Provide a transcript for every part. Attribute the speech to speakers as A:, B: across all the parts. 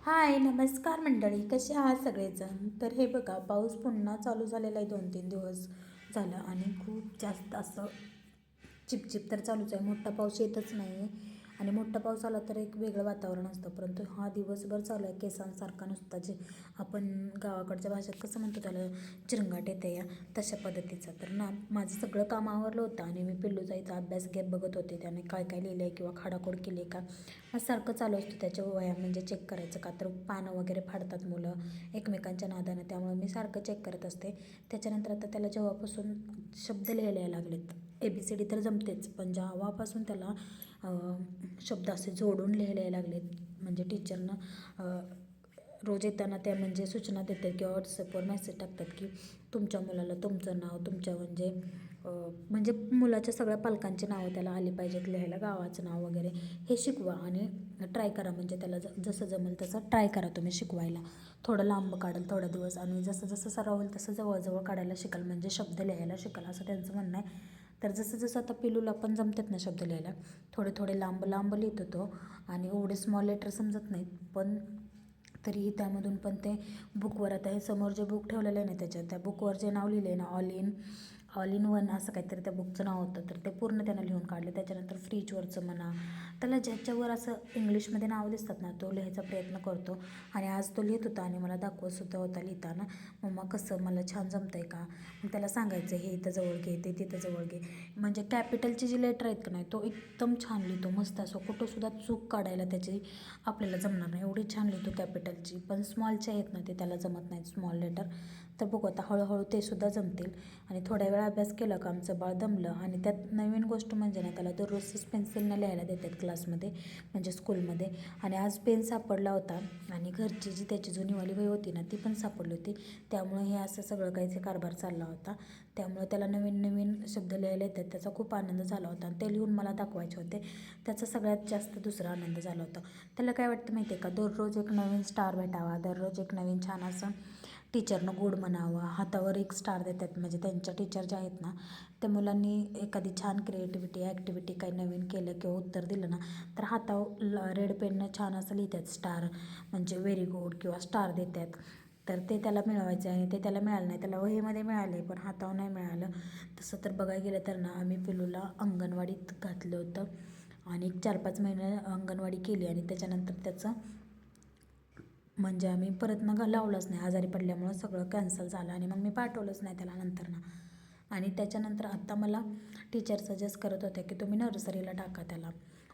A: हाय नमस्कार मंडळी, कसे आहात सगळेजण. तर हे बघा, पाऊस पुन्हा चालू झालेला आहे 2-3 दिवस झालं आणि खूप जास्त असं चिपचिप तर चालूच आहे. मोठा पाऊस येतच नाही आहे आणि मोठा पाऊस आला तर एक वेगळं वातावरण असतं, परंतु हा दिवसभर चालू आहे केसांसारखा नुसता. जे आपण गावाकडच्या भाषेत कसं म्हणतो त्याला, चिरंगाट येते या तशा पद्धतीचा. तर ना माझं सगळं काम आवरलं होतं आणि मी पिल्लू जायचा अभ्यास घेत बघत होते. त्याने काय काय लिहिलं आहे किंवा खाडाखोड केली आहे का, मग सारखं चालू असतं त्याच्या वया म्हणजे चेक करायचं. का तर पानं वगैरे फाडतात मुलं एकमेकांच्या नादानं, त्यामुळे मी सारखं चेक करत असते. त्याच्यानंतर आता त्याला जेव्हापासून शब्द लिहायला लागलेत, ABCD तर जमतेच, पण जेव्हापासून त्याला शब्द असे जोडून लिहायला लागलेत, म्हणजे टीचरनं रोज येताना त्या म्हणजे सूचना देतात किंवा व्हॉट्सअपवर मेसेज टाकतात की तुमच्या मुलाला तुमचं नाव, तुमच्या म्हणजे मुलाच्या सगळ्या पालकांची नावं त्याला आली पाहिजेत लिहायला, गावाचं नाव वगैरे हे शिकवा आणि ट्राय करा. म्हणजे त्याला जसं जमेल तसं ट्राय करा तुम्ही शिकवायला. थोडं लांब काढाल थोडा दिवस आणि जसं जसं सराव होईल तसं जवळजवळ काढायला शिकाल, म्हणजे शब्द लिहायला शिकाल असं त्यांचं म्हणणं आहे. तर जसं जसं आता पिलूला पण जमतात ना शब्द लिहायला, थोडे थोडे लांब लांब लिहित होतो आणि एवढे स्मॉल लेटर समजत नाहीत, पण तरीही त्यामधून पण ते बुकवर, आता हे समोर जे बुक ठेवलेलं आहे ना त्याच्यात, त्या बुकवर जे नाव लिहिलं आहे ना, ऑल इन वन असं काहीतरी त्या बुकचं नाव होतं, तर ते पूर्ण त्यानं लिहून काढले. त्याच्यानंतर फ्रीजवरचं म्हणा, त्याला ज्याच्यावर असं इंग्लिशमध्ये नाव दिसतात ना तो लिहायचा प्रयत्न करतो. आणि आज तो लिहित होता आणि मला दाखवतसुद्धा होता लिहिताना, मम्मा कसं मला छान जमतं आहे का. मग त्याला सांगायचं हे इथं जवळ घे, ते तिथं जवळ घे. म्हणजे कॅपिटलची जी लेटर आहेत का नाही, तो एकदम छान लिहितो, मस्त असं कुठंसुद्धा चूक काढायला त्याची आपल्याला जमणार नाही, एवढी छान लिहितो कॅपिटलची. पण स्मॉलचे आहेत ना ते त्याला जमत नाहीत स्मॉल लेटर. तर बघू आता हळूहळू ते सुद्धा जमतील. आणि थोड्या वेळा अभ्यास केला का आमचं बाळ दमलं. आणि त्यात नवीन गोष्ट म्हणजे ना, त्याला दररोजच पेन्सिलनं लिहायला देतात क्लासमध्ये, म्हणजे स्कूलमध्ये. आणि आज पेन सापडला होता आणि घरची जी त्याची जुनीवाली वही होती ना ती पण सापडली होती. त्यामुळे हे असं सगळं काहीच कारभार चालला होता. त्यामुळे त्याला नवीन नवीन शब्द लिहायला येतात, त्याचा खूप आनंद झाला होता आणि ते लिहून मला दाखवायचे होते. त्याचा सगळ्यात जास्त दुसरा आनंद झाला होता. त्याला काय वाटतं माहिती आहे का, दररोज एक नवीन स्टार भेटावा, दररोज एक नवीन छान असं टीचरनं गुड म्हणावं, हातावर एक स्टार देतात. म्हणजे त्यांच्या टीचर ज्या आहेत ना, त्या मुलांनी एखादी छान क्रिएटिव्हिटी ॲक्टिव्हिटी काही नवीन केलं किंवा उत्तर दिलं ना, तर हातावर रेड पेननं छान असं लिहितात स्टार, म्हणजे व्हेरी गुड किंवा स्टार देतात. तर ते त्याला मिळवायचं आणि ते त्याला मिळालं नाही. त्याला वहीमध्ये मिळाले पण हातावर नाही मिळालं. तसं तर बघायला गेलं तर ना, आम्ही पिलूला अंगणवाडीत घातलं होतं आणि 4-5 महिने अंगणवाडी केली आणि त्याच्यानंतर त्याचं म्हणजे आम्ही परत मग लावलंच नाही, आजारी पडल्यामुळं सगळं कॅन्सल झालं आणि मग मी पाठवलंच नाही त्याला नंतर ना. आणि त्याच्यानंतर आत्ता मला टीचर सजेस्ट करत होत्या की तुम्ही नर्सरीला टाका त्याला,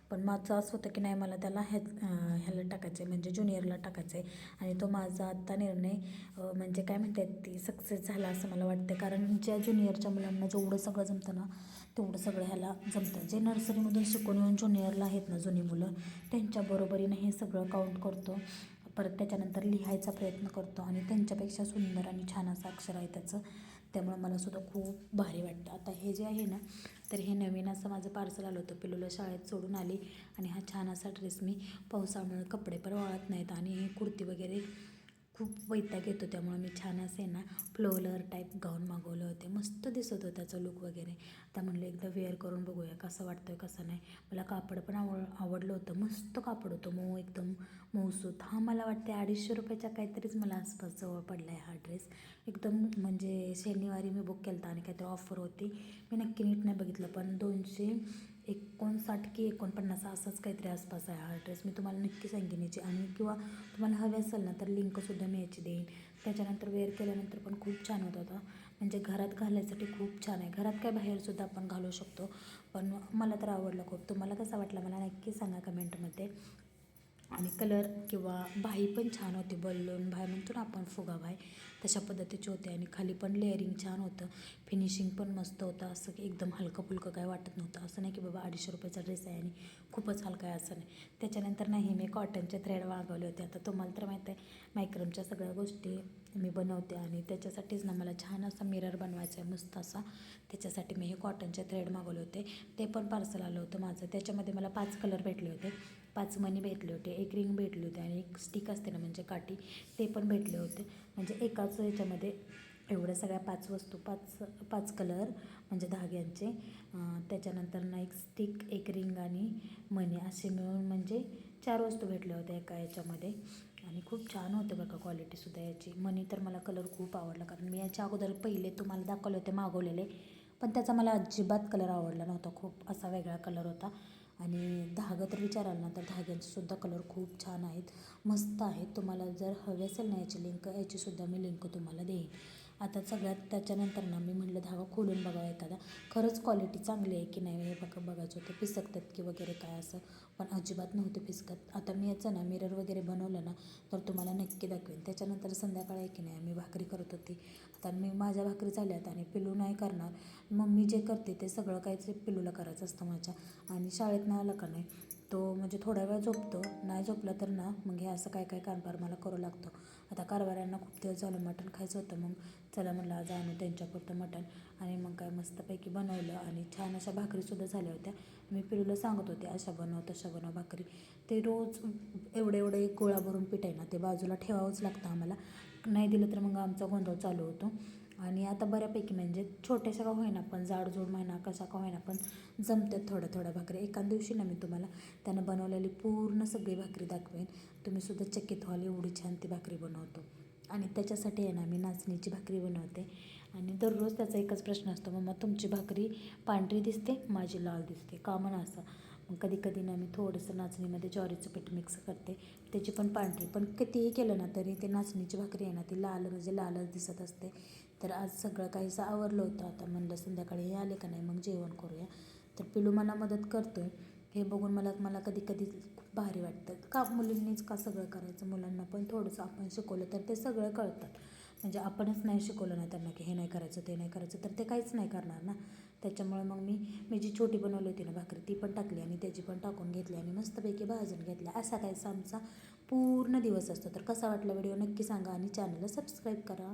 A: पण माझं असं होतं की नाही, मला त्याला ह्याला टाकायचं आहे, म्हणजे ज्युनियरला टाकायचं आहे. आणि तो माझा आत्ता निर्णय म्हणजे काय म्हणतात ती सक्सेस झाला असं मला वाटतं. कारण ज्या ज्युनियरच्या मुलांना जेवढं सगळं जमतं ना, तेवढं सगळं ह्याला जमतं. जे नर्सरीमधून शिकून येऊन ज्युनियरला आहेत ना जुनी मुलं, त्यांच्या बरोबरीनं हे सगळं काउंट करतो. परत त्याच्यानंतर लिहायचा प्रयत्न करतो आणि त्यांच्यापेक्षा सुंदर आणि छान असं अक्षर आहे त्याचं. त्यामुळं मलासुद्धा खूप भारी वाटतं. आता हे जे आहे ना, तर हे नवीन असं माझं पार्सल आलं होतं. पिलूला शाळेत सोडून आली आणि हा छान असा ड्रेस, मी पावसामुळे कपडे पण वाळत नाहीत आणि हे कुर्ती वगैरे खूप वैताग येतो, त्यामुळे मी छान असे ना फ्लोअर टाईप गाऊन मागवले होते. मस्त दिसत होतं त्याचा लुक वगैरे. आता म्हणलं एकदा वेअर करून बघूया कसं वाटतं कसं नाही. मला कापड पण आवडलं होतं, मस्त कापड होतं, मऊ एकदम मऊसूत. हा मला वाटते 250 रुपयाच्या काहीतरीच मला आसपास जवळ पडला आहे हा ड्रेस. एकदम म्हणजे शनिवारी मी बुक केला होता आणि काहीतरी ऑफर होती, मी नक्की नीट नाही बघितलं, पण 259 की 49 असंच काहीतरी आसपास आहे हा ड्रेस. मी तुम्हाला नक्की सांगेन याची, आणि किंवा तुम्हाला हवे असेल ना तर लिंकसुद्धा मी याची देईन. त्याच्यानंतर वेअर केल्यानंतर पण खूप छान होत होता. म्हणजे घरात घालायसाठी खूप छान आहे, घरात काय बाहेरसुद्धा आपण घालू शकतो. पण मला तर आवडलं खूप. तुम्हाला कसा वाटला मला नक्की सांगा कमेंटमध्ये. आणि कलर किंवा बाही पण छान होती, बलून बाही म्हणतो ना आपण, फुगा बाही, तशा पद्धतीची होते. आणि खाली पण लेअरिंग छान होतं, फिनिशिंग पण मस्त होतं. असं की एकदम हलकं फुलकं काय वाटत नव्हतं. असं नाही की बाबा 250 रुपयाचा ड्रेस आहे आणि खूपच हलका आहे, असं नाही. त्याच्यानंतर नाही, मी कॉटनचे थ्रेड मागवले होते. आता तुम्हाला तर माहीत आहे मायक्रमच्या सगळ्या गोष्टी मी बनवते आणि त्याच्यासाठीच ना मला छान असा मिरर बनवायचा आहे मस्त असा. त्याच्यासाठी मी हे कॉटनचे थ्रेड मागवले होते. ते पण पार्सल आलं होतं माझं. त्याच्यामध्ये मला 5 कलर भेटले होते, 5 मणी भेटले होते, एक रिंग भेटली होती आणि एक स्टिक असते ना म्हणजे काठी, ते पण भेटले होते. म्हणजे एकाच ह्याच्यामध्ये एवढ्या सगळ्या 5 वस्तू, 5 कलर म्हणजे धाग्यांचे. त्याच्यानंतर ना एक स्टिक, एक रिंग आणि मणी असे मिळून म्हणजे 4 वस्तू भेटल्या होत्या एका याच्यामध्ये आणि खूप छान होते बघा क्वालिटीसुद्धा याची. मनी तर मला कलर खूप आवडला, कारण मी याच्या अगोदर पहिले तुम्हाला दाखवले होते मागवलेले, पण त्याचा मला अजिबात कलर आवडला नव्हता. खूप असा वेगळा कलर होता. आणि धागं तर विचाराल ना तर धाग्यांचेसुद्धा कलर खूप छान आहेत, मस्त आहेत. तुम्हाला जर हवे असेल ना याची लिंक, याचीसुद्धा मी लिंक तुम्हाला देईन. आता सगळ्यात त्याच्यानंतर ना मी म्हटलं धागा खोलून बघावा एखादा, खरंच क्वालिटी चांगली आहे की नाही हे बघायचं होतं, पिसकतात की वगैरे काय असं, पण अजिबात नव्हते पिसकत. आता मी याचं ना मिरर वगैरे बनवलं ना तर तुम्हाला नक्की दाखवेन. त्याच्यानंतर संध्याकाळी की नाही मी भाकरी करत होती. आता मी माझ्या भाकरी झाल्यात आणि पिलू नाही करणार. मम्मी जे करते ते सगळं काहीच पिलूला करायचं असतं माझ्या. आणि शाळेतनं आलं का नाही तो म्हणजे थोडा वेळ झोपतो, नाही झोपला तर ना मग हे असं काय काय कारभार मला करू लागतो. आता कारभाऱ्यांना खूप दिवस झालं मटण खायचं होतं, मग चला म्हटलं आज आणू त्यांच्यापुरतं मटण. आणि मग काय मस्तपैकी बनवलं आणि छान अशा भाकरीसुद्धा झाल्या होत्या. मी पिलूला सांगत होते अशा बनव तशा बनव भाकरी. ते रोज एवढं एक गोळा भरून पीठ आहे ना ते बाजूला ठेवावंच लागतं आम्हाला, नाही दिलं तर मग आमचा गोंधळ चालू होतो. आणि आता बऱ्यापैकी म्हणजे छोट्याशा का होईना पण जाडजूड महिना कशा का होईना पण जमतात थोड्या भाकरी. एका दिवशी ना मी तुम्हाला त्यानं बनवलेली पूर्ण सगळी भाकरी दाखवेन, तुम्हीसुद्धा चकित व्हाल एवढी छान ती भाकरी बनवतो. आणि त्याच्यासाठी आहे ना मी नाचणीची भाकरी बनवते. आणि दररोज त्याचा एकच प्रश्न असतो, मम्मा तुमची भाकरी पांढरी दिसते माझी लाल दिसते का म्हणून असं. मग कधी कधी ना मी थोडंसं नाचणीमध्ये ज्वारीचं पीठ मिक्स करते, त्याची पण पांढरी, पण कितीही केलं ना तरी ते नाचणीची भाकरी आहे ना ती लाल म्हणजे लालच दिसत असते. तर आज सगळं काहीसं आवरलं होतं. आता म्हणलं संध्याकाळी हे आले का नाही मग जेवण करूया. तर पिलू मला मदत करतो आहे, हे बघून मला कधी कधी खूप भारी वाटतं. का मुलींनीच का सगळं करायचं, मुलांना पण थोडंसं आपण शिकवलं तर ते सगळं कळतात. म्हणजे आपणच नाही शिकवलं ना त्यांना की हे नाही करायचं ते नाही करायचं तर ते काहीच नाही करणार ना. त्याच्यामुळे मग मी जी छोटी बनवली होती ना भाकरी ती पण टाकली आणि त्याची पण टाकून घेतली आणि मस्तपैकी भाजून घेतल्या. असा काहीसा आमचा पूर्ण दिवस असतो. तर कसा वाटला व्हिडिओ नक्की सांगा आणि चॅनलला सबस्क्राईब करा.